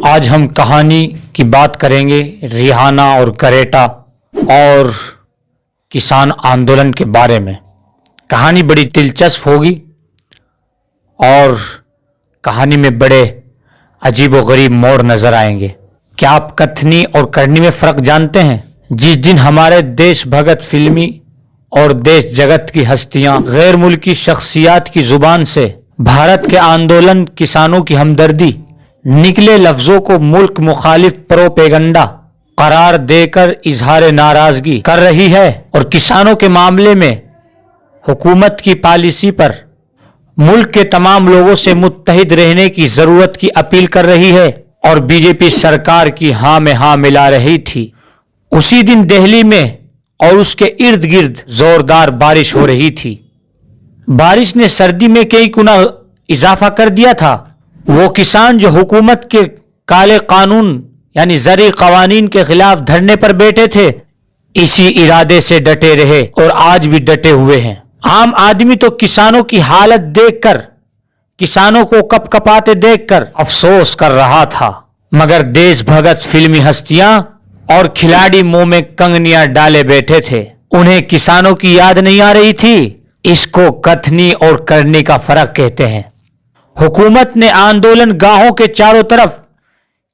आज हम कहानी की बात करेंगे रिहाना और करेटा और किसान आंदोलन के बारे में। कहानी बड़ी दिलचस्प होगी और कहानी में बड़े अजीबोगरीब मोड़ नजर आएंगे। क्या आप कथनी और करनी में फर्क जानते हैं? जिस दिन हमारे देश भगत फिल्मी और देश जगत की हस्तियां गैर मुल्की शख्सियात की जुबान से भारत के आंदोलन, किसानों की हमदर्दी निकले लफ्जों को मुल्क मुखालिफ प्रोपेगंडा करार देकर इजहार नाराजगी कर रही है और किसानों के मामले में हुकूमत की पॉलिसी पर मुल्क के तमाम लोगों से मुत्तहिद रहने की जरूरत की अपील कर रही है और बीजेपी सरकार की हाँ में हाँ मिला रही थी, उसी दिन दिल्ली में और उसके इर्द गिर्द जोरदार बारिश हो रही थी। बारिश ने सर्दी में कई गुना इजाफा कर दिया था। वो किसान जो हुकूमत के काले कानून यानी ज़री कवानीन के खिलाफ धरने पर बैठे थे, इसी इरादे से डटे रहे और आज भी डटे हुए हैं। आम आदमी तो किसानों की हालत देखकर, किसानों को कपकपाते देखकर अफसोस कर रहा था, मगर देश भगत फिल्मी हस्तियां और खिलाड़ी मुंह में कंगनियां डाले बैठे थे। उन्हें किसानों की याद नहीं आ रही थी। इसको कथनी और करनी का फर्क कहते हैं। हुकूमत ने आंदोलन गाहों के चारों तरफ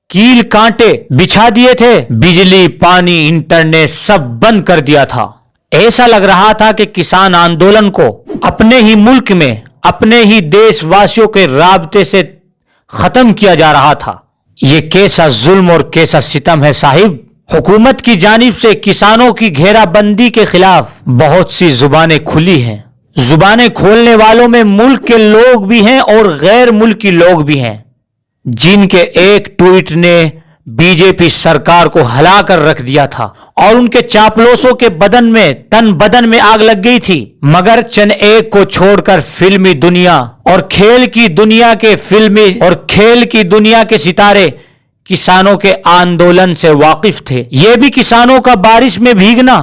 कील कांटे बिछा दिए थे। बिजली, पानी, इंटरनेट सब बंद कर दिया था। ऐसा लग रहा था कि किसान आंदोलन को अपने ही मुल्क में, अपने ही देशवासियों के राब्ते से खत्म किया जा रहा था। ये कैसा जुल्म और कैसा सितम है साहिब। हुकूमत की जानिब से किसानों की घेराबंदी के खिलाफ बहुत सी जुबानें खुली हैं। जुबानें खोलने वालों में मुल्क के लोग भी हैं और गैर मुल्की लोग भी हैं, जिनके एक ट्वीट ने बीजेपी सरकार को हिला कर रख दिया था और उनके चापलूसों के तन बदन में आग लग गई थी। मगर चंद एक को छोड़कर फिल्मी दुनिया और खेल की दुनिया के सितारे किसानों के आंदोलन से वाकिफ थे। ये भी किसानों का बारिश में भीगना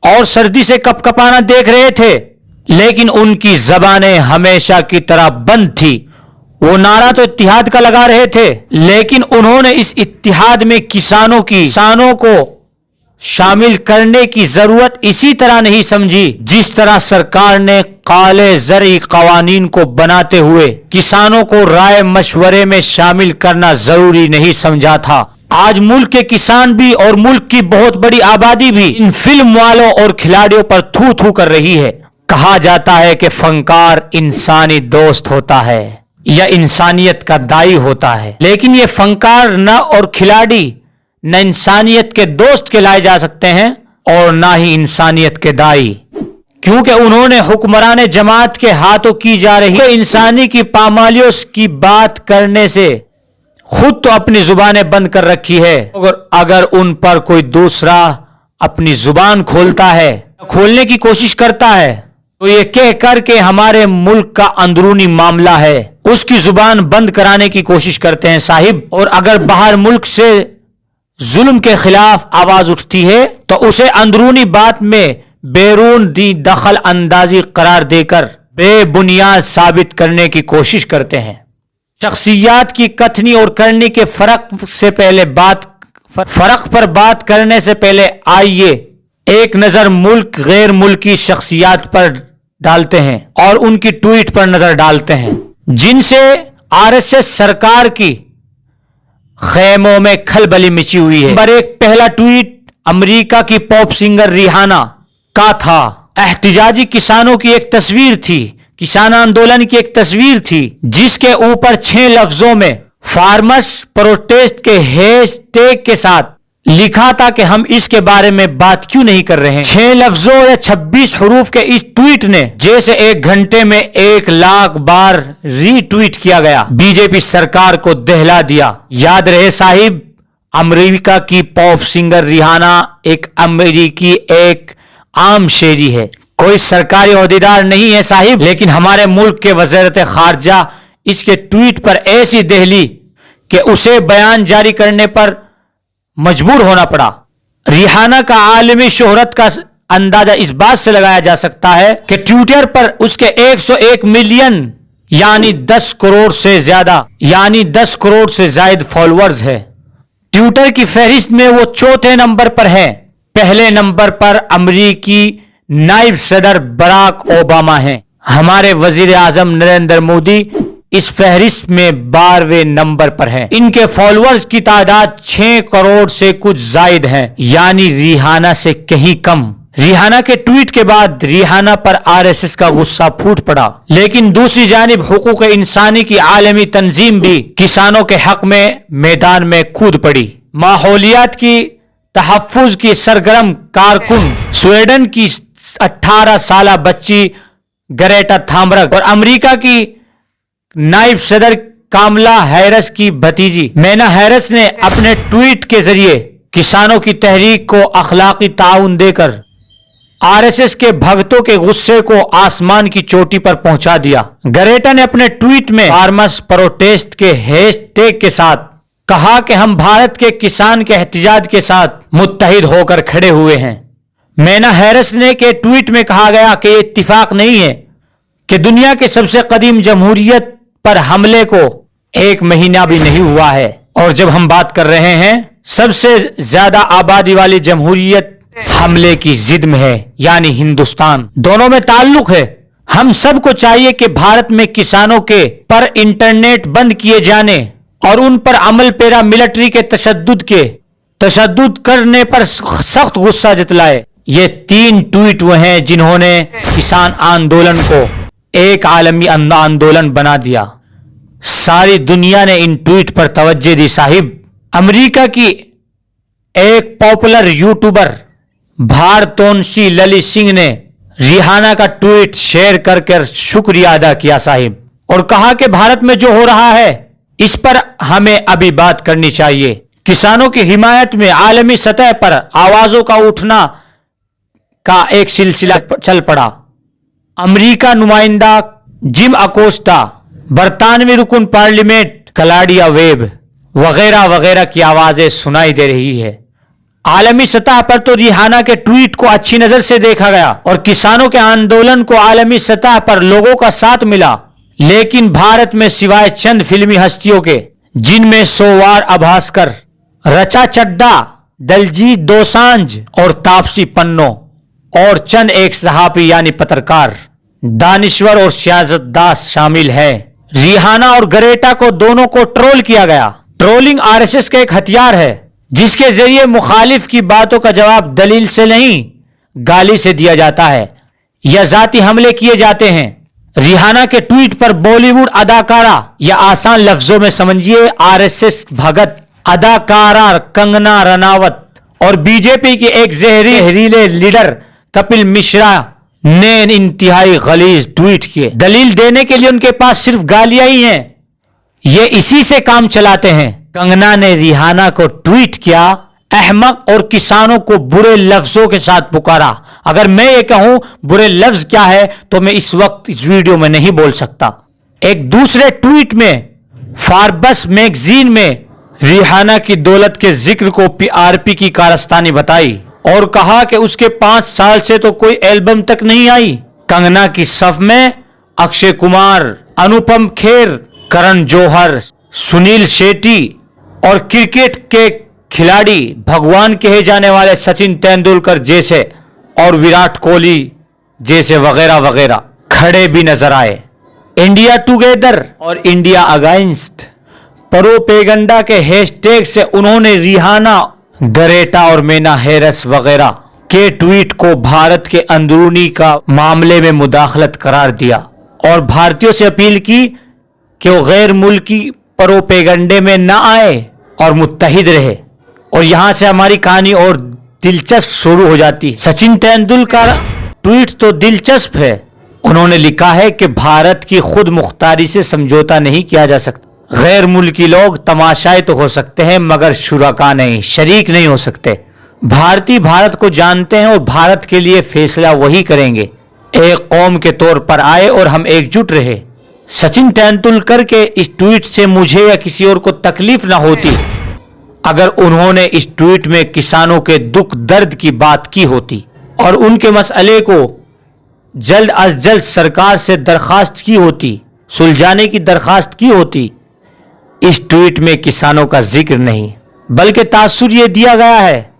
और सर्दी से कपकपाना देख रहे थे, लेकिन उनकी जबानें हमेशा की तरह बंद थी। वो नारा तो इत्तिहाद का लगा रहे थे, लेकिन उन्होंने इस इत्तिहाद में किसानों को शामिल करने की जरूरत इसी तरह नहीं समझी जिस तरह सरकार ने काले ज़री कवानीन को बनाते हुए किसानों को राय मशवरे में शामिल करना जरूरी नहीं समझा था। आज मुल्क के किसान भी और मुल्क की बहुत बड़ी आबादी भी इन फिल्म वालों और खिलाड़ियों पर थू थू कर रही है। कहा जाता है कि फनकार इंसानी दोस्त होता है या इंसानियत का दाई होता है, लेकिन ये फनकार न और खिलाड़ी न इंसानियत के दोस्त कहलाए जा सकते हैं और ना ही इंसानियत के दाई, क्योंकि उन्होंने हुक्मरान जमात के हाथों की जा रही इंसानी की पामालियों की बात करने से खुद तो अपनी जुबानें बंद कर रखी है। अगर उन पर कोई दूसरा अपनी जुबान खोलने की कोशिश करता है तो ये कह कर के हमारे मुल्क का अंदरूनी मामला है, उसकी जुबान बंद कराने की कोशिश करते हैं साहिब। और अगर बाहर मुल्क से जुल्म के खिलाफ आवाज उठती है तो उसे अंदरूनी बात में बैरून दी दखल अंदाजी करार देकर बेबुनियाद साबित करने की कोशिश करते हैं। शख्सियात की कथनी और करनी के फर्क पर बात करने से पहले आइए एक नजर मुल्क गैर मुल्की शख्सियात पर डालते हैं और उनकी ट्वीट पर नजर डालते हैं, जिनसे आरएसएस सरकार की खेमों में खलबली मची हुई है। नंबर एक, पहला ट्वीट अमेरिका की पॉप सिंगर रिहाना का था। एहतिजाजी किसानों की एक तस्वीर थी, किसान आंदोलन की एक तस्वीर थी, जिसके ऊपर 6 लफ्जों में फार्मर्स प्रोटेस्ट के हैशटैग के साथ लिखा था कि हम इसके बारे में बात क्यों नहीं कर रहे हैं। 6 लफ्जों या 26 हरूफ के इस ट्वीट ने जैसे 1 घंटे में 1 लाख बार रीट्वीट किया गया, बीजेपी सरकार को दहला दिया। याद रहे साहिब, अमेरिका की पॉप सिंगर रिहाना एक आम शेरी है, कोई सरकारी ओहदेदार नहीं है साहिब, लेकिन हमारे मुल्क के वज़ीर खारजा इसके ट्वीट पर ऐसी दहली कि उसे बयान जारी करने पर मजबूर होना पड़ा। रिहाना का आलमी शोहरत का अंदाजा इस बात से लगाया जा सकता है कि ट्विटर पर उसके 101 मिलियन यानी 10 करोड़ से ज्यादा फॉलोअर्स है। ट्विटर की फहरिस्त में वो चौथे नंबर पर है। पहले नंबर पर अमरीकी नायब सदर बराक ओबामा हैं। हमारे वजीर आजम नरेंद्र मोदी इस फहरिस्त में 12वें नंबर पर हैं। इनके फॉलोअर्स की तादाद 6 करोड़ से कुछ जायद है, यानी रिहाना से कहीं कम। रिहाना के ट्वीट के बाद रिहाना पर आरएसएस का गुस्सा फूट पड़ा, लेकिन दूसरी जानिब हुकूक इंसानी की आलमी तंजीम भी किसानों के हक में मैदान में कूद पड़ी। माहौलियात की तहफ्फुज की सरगर्म कारकुन स्वीडन की 18 साल बच्ची ग्रेटा थनबर्ग और अमेरिका की नायब सदर कामला हैरिस की भतीजी मैना हैरिस ने अपने ट्वीट के जरिए किसानों की तहरीक को अखलाकी ताउन देकर आरएसएस के भक्तों के गुस्से को आसमान की चोटी पर पहुंचा दिया। ग्रेटा ने अपने ट्वीट में फार्मर्स प्रोटेस्ट के हैशटैग के साथ कहा कि हम भारत के किसान के एहतजाज के साथ मुत्तहिद होकर खड़े हुए हैं। मैना हैरिस ने के ट्वीट में कहा गया कि यह इत्तिफाक नहीं है कि दुनिया के सबसे कदीम जमहूरियत पर हमले को 1 महीना भी नहीं हुआ है, और जब हम बात कर रहे हैं सबसे ज्यादा आबादी वाली जमहूरियत हमले की जिद में है, यानी हिंदुस्तान। दोनों में ताल्लुक है। हम सबको चाहिए कि भारत में किसानों के पर इंटरनेट बंद किए जाने और उन पर अमल पेरा मिलिट्री के तशद्दुद करने पर सख्त गुस्सा जतलाए। ये 3 ट्वीट वो हैं जिन्होंने किसान आंदोलन को एक आलमी आंदोलन बना दिया। सारी दुनिया ने इन ट्वीट पर तवज्जो दी। साहिब, अमेरिका की एक पॉपुलर यूट्यूबर भारतोंशी ललित सिंह ने रिहाना का ट्वीट शेयर कर शुक्रिया अदा किया साहिब, और कहा कि भारत में जो हो रहा है इस पर हमें अभी बात करनी चाहिए। किसानों की हिमायत में आलमी सतह पर आवाजों का उठना का एक सिलसिला चल पड़ा। अमेरिका नुमाइंदा जिम अकोस्टा, बरतानवी रुकन पार्लियामेंट क्लॉडिया वेब वगैरह वगैरह की आवाजें सुनाई दे रही है। आलमी सतह पर तो रिहाना के ट्वीट को अच्छी नजर से देखा गया और किसानों के आंदोलन को आलमी सतह पर लोगों का साथ मिला, लेकिन भारत में सिवाय चंद फिल्मी हस्तियों के, जिनमें सोवार अभास्कर, रचा चड्डा, दलजीत दोसांझ और तापसी पन्नो और चंद एक सहाफी यानी पत्रकार दानिश्वर और सियासत दास शामिल है। रिहाना और ग्रेटा को दोनों को ट्रोल किया गया। ट्रोलिंग आरएसएस का एक हथियार है जिसके जरिए मुखालिफ की बातों का जवाब दलील से नहीं गाली से दिया जाता है या जाती हमले किए जाते हैं। रिहाना के ट्वीट पर बॉलीवुड अदाकारा या आसान लफ्जों में समझिए आरएसएस भगत अदाकारा कंगना रनावत और बीजेपी के एक जहरीले लीडर कपिल मिश्रा ने इंतहाई गलीज ट्वीट किए। दलील देने के लिए उनके पास सिर्फ गालियां ही हैं। ये इसी से काम चलाते हैं। कंगना ने रिहाना को ट्वीट किया अहमक और किसानों को बुरे लफ्जों के साथ पुकारा। अगर मैं ये कहूं बुरे लफ्ज क्या है तो मैं इस वक्त इस वीडियो में नहीं बोल सकता। एक दूसरे ट्वीट में फार्बस मैगजीन में रिहाना की दौलत के जिक्र को पीआरपी की कारस्तानी बताई और कहा कि उसके 5 साल से तो कोई एल्बम तक नहीं आई। कंगना की सफ में अक्षय कुमार, अनुपम खेर, करण जौहर, सुनील शेट्टी और क्रिकेट के खिलाड़ी भगवान कहे जाने वाले सचिन तेंदुलकर जैसे और विराट कोहली जैसे वगैरह वगैरह खड़े भी नजर आए। इंडिया टुगेदर और इंडिया अगेंस्ट प्रोपेगेंडा के हैशटैग से उन्होंने रिहाना, ग्रेटा और मैना हैरिस वगैरह के ट्वीट को भारत के अंदरूनी का मामले में मुदाखलत करार दिया और भारतीयों से अपील की कि वो गैर मुल्की प्रोपेगेंडे में न आए और मुत्तहिद रहे। और यहां से हमारी कहानी और दिलचस्प शुरू हो जाती। सचिन तेंदुलकर ट्वीट तो दिलचस्प है। उन्होंने लिखा है कि भारत की खुद मुख्तारी से समझौता नहीं किया जा सकता। गैर मुल्की लोग तमाशाई तो हो सकते हैं मगर शुरका नहीं, शरीक नहीं हो सकते। भारतीय भारत को जानते हैं और भारत के लिए फैसला वही करेंगे। एक कौम के तौर पर आए और हम एकजुट रहे। सचिन तेंदुलकर के इस ट्वीट से मुझे या किसी और को तकलीफ ना होती अगर उन्होंने इस ट्वीट में किसानों के दुख दर्द की बात की होती और उनके मसले को जल्द अज जल्द सरकार से दरखास्त की होती, सुलझाने की दरखास्त की होती। इस ट्वीट में किसानों का जिक्र नहीं। बल्कि तासुर ये दिया गया है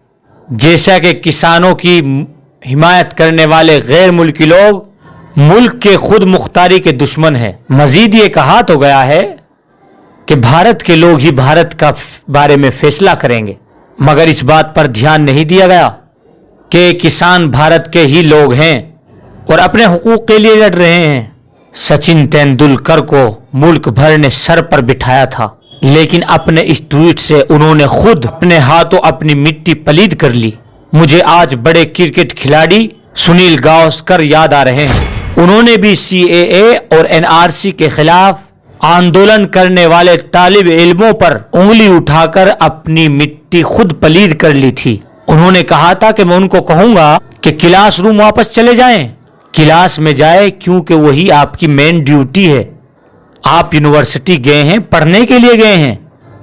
जैसा कि किसानों की हिमायत करने वाले गैर मुल्की लोग मुल्क के खुद मुख्तारी के दुश्मन हैं। मजीद ये कहा तो गया है कि भारत के लोग ही भारत का बारे में फैसला करेंगे, मगर इस बात पर ध्यान नहीं दिया गया कि किसान भारत के ही लोग हैं और अपने हुकूक के लिए लड़ रहे हैं। सचिन तेंदुलकर को मुल्क भर ने सर पर बिठाया था, लेकिन अपने इस ट्वीट से उन्होंने खुद अपने हाथों अपनी मिट्टी पलीद कर ली। मुझे आज बड़े क्रिकेट खिलाड़ी सुनील गावस्कर याद आ रहे हैं। उन्होंने भी CAA और NRC के खिलाफ आंदोलन करने वाले तालिब इल्मों पर उंगली उठाकर अपनी मिट्टी खुद पलीद कर ली थी। उन्होंने कहा था कि मैं उनको कहूंगा कि क्लास रूम वापस चले जाएं, क्लास में जाए, क्योंकि वही आपकी मेन ड्यूटी है। आप यूनिवर्सिटी गए हैं, पढ़ने के लिए गए हैं।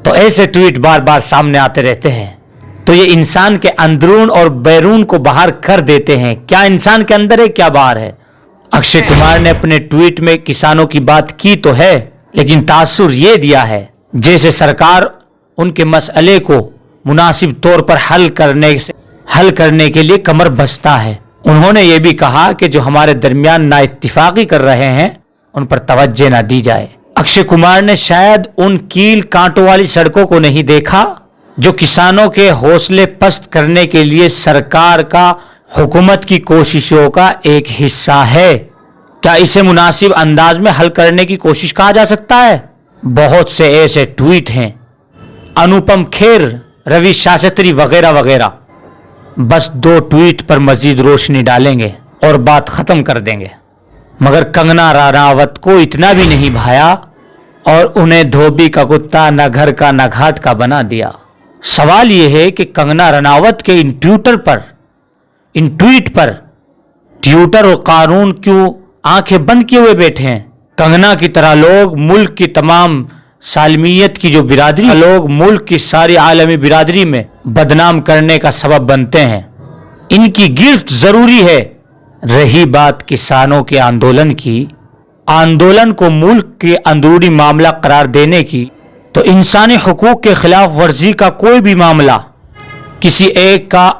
तो ऐसे ट्वीट बार बार सामने आते रहते हैं, तो ये इंसान के अंदरून और बैरून को बाहर कर देते हैं। क्या इंसान के अंदर है, क्या बाहर है। अक्षय कुमार ने अपने ट्वीट में किसानों की बात की तो है, लेकिन तासुर ये दिया है जैसे सरकार उनके मसले को मुनासिब तौर पर हल करने के लिए कमर बस्ता है। उन्होंने ये भी कहा कि जो हमारे दरमियान नाइत्तिफाकी कर रहे हैं उन पर तवज्जो न दी जाए। अक्षय कुमार ने शायद उन कील कांटों वाली सड़कों को नहीं देखा जो किसानों के हौसले पस्त करने के लिए सरकार का हुकूमत की कोशिशों का एक हिस्सा है। क्या इसे मुनासिब अंदाज में हल करने की कोशिश कहा जा सकता है? बहुत से ऐसे ट्वीट हैं, अनुपम खेर, रवि शास्त्री वगैरह वगैरह, बस 2 ट्वीट पर मजीद रोशनी डालेंगे और बात खत्म कर देंगे। मगर कंगना रनावत को इतना भी नहीं भाया और उन्हें धोबी का कुत्ता न घर का न घाट का बना दिया। सवाल यह है कि कंगना रनावत के इन ट्वीट पर ट्विटर और कानून क्यों आंखें बंद किए हुए बैठे हैं? कंगना की तरह लोग मुल्क की तमाम सालमियत की जो बिरादरी, लोग मुल्क की सारी आलमी बिरादरी में बदनाम करने का सबब बनते हैं। इनकी गिरफ्त जरूरी है। रही बात किसानों के आंदोलन की, आंदोलन को मुल्क के अंदरूनी मामला करार देने की, तो इंसानी हुकूक के खिलाफ वर्जी का कोई भी मामला किसी एक का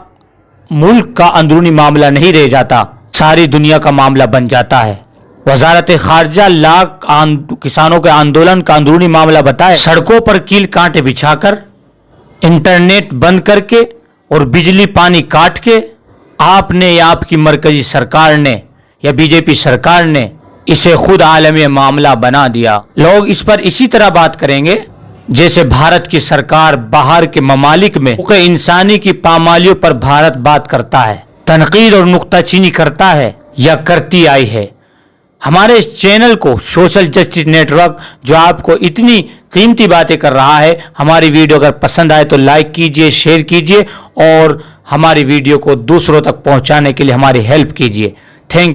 मुल्क का अंदरूनी मामला नहीं रह जाता, सारी दुनिया का मामला बन जाता है। वजारत खारजा लाख किसानों के आंदोलन का अंदरूनी मामला बताए, सड़कों पर कील कांटे बिछाकर, इंटरनेट बंद करके और बिजली पानी काट के आपने या आपकी मरकजी सरकार ने या बीजेपी सरकार ने इसे खुद आलमी मामला बना दिया। लोग इस पर इसी तरह बात करेंगे जैसे भारत की सरकार बाहर के ममालिक में हुकूक इंसानी की पामालियों पर भारत बात करता है, तनकीद और नुक्ताचीनी करता है या करती आई है। हमारे इस चैनल को सोशल जस्टिस नेटवर्क जो आपको इतनी कीमती बातें कर रहा है, हमारी वीडियो अगर पसंद आए तो लाइक कीजिए, शेयर कीजिए और हमारी वीडियो को दूसरों तक पहुंचाने के लिए हमारी हेल्प कीजिए। थैंक